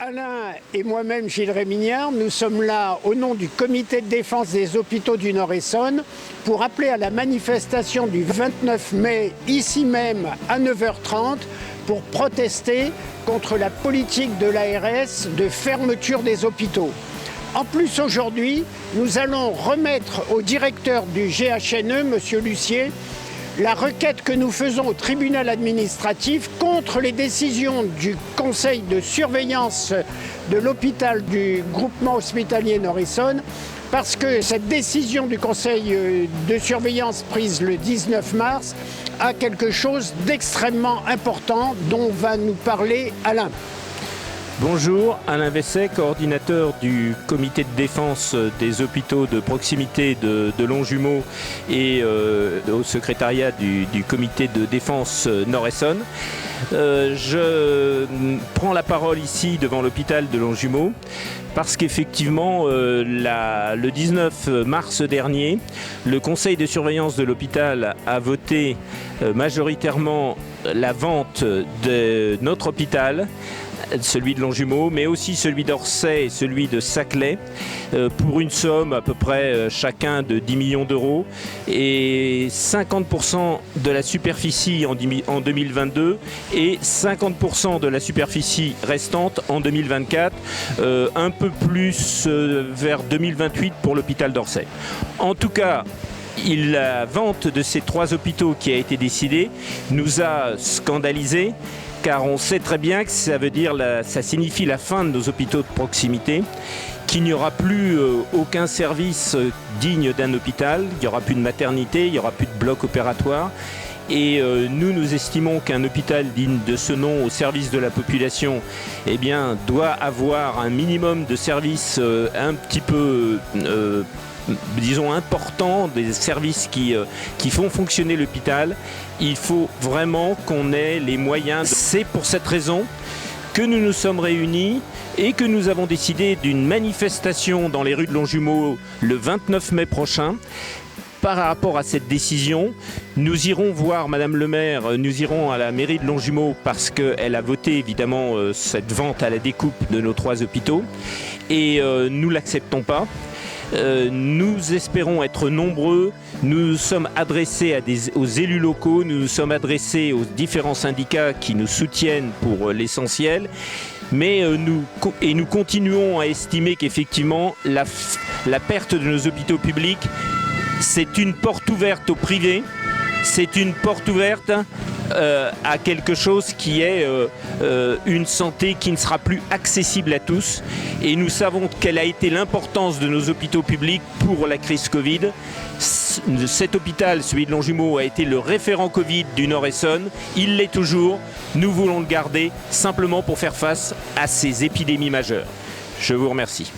Alain et moi-même, Gilles Rémignard, nous sommes là au nom du comité de défense des hôpitaux du Nord-Essonne pour appeler à la manifestation du 29 mai, ici même à 9h30, pour protester contre la politique de l'ARS de fermeture des hôpitaux. En plus, aujourd'hui, nous allons remettre au directeur du GHNE, M. Lucier, la requête que nous faisons au tribunal administratif contre les décisions du conseil de surveillance de l'hôpital du groupement hospitalier Nord-Essonne, parce que cette décision du conseil de surveillance prise le 19 mars a quelque chose d'extrêmement important dont va nous parler Alain. Bonjour, Alain Vesset, coordinateur du comité de défense des hôpitaux de proximité de Longjumeau et au secrétariat du comité de défense Nord-Essonne. Je prends la parole ici devant l'hôpital de Longjumeau parce qu'effectivement, le 19 mars dernier, le conseil de surveillance de l'hôpital a voté majoritairement la vente de notre hôpital, celui de Longjumeau, mais aussi celui d'Orsay et celui de Saclay, pour une somme à peu près chacun de 10 millions d'euros et 50% de la superficie en 2022 et 50% de la superficie restante en 2024, un peu plus vers 2028 pour l'hôpital d'Orsay. En tout cas, la vente de ces trois hôpitaux qui a été décidée nous a scandalisés, car on sait très bien que ça signifie la fin de nos hôpitaux de proximité, qu'il n'y aura plus aucun service digne d'un hôpital, il n'y aura plus de maternité, il n'y aura plus de bloc opératoire. Et nous estimons qu'un hôpital digne de ce nom au service de la population doit avoir un minimum de services un petit peu disons important, des services qui font fonctionner l'hôpital. Il faut vraiment qu'on ait les moyens. C'est pour cette raison que nous nous sommes réunis et que nous avons décidé d'une manifestation dans les rues de Longjumeau le 29 mai prochain. Par rapport à cette décision, nous irons voir Madame le maire, nous irons à la mairie de Longjumeau parce qu'elle a voté évidemment cette vente à la découpe de nos trois hôpitaux et nous ne l'acceptons pas. Nous espérons être nombreux, nous nous sommes adressés aux élus locaux, nous nous sommes adressés aux différents syndicats qui nous soutiennent pour l'essentiel, mais nous continuons à estimer qu'effectivement la perte de nos hôpitaux publics, c'est une porte ouverte au privé, c'est une porte ouverte à quelque chose qui est une santé qui ne sera plus accessible à tous. Et nous savons quelle a été l'importance de nos hôpitaux publics pour la crise Covid. Cet hôpital, celui de Longjumeau, a été le référent Covid du Nord-Essonne. Il l'est toujours. Nous voulons le garder simplement pour faire face à ces épidémies majeures. Je vous remercie.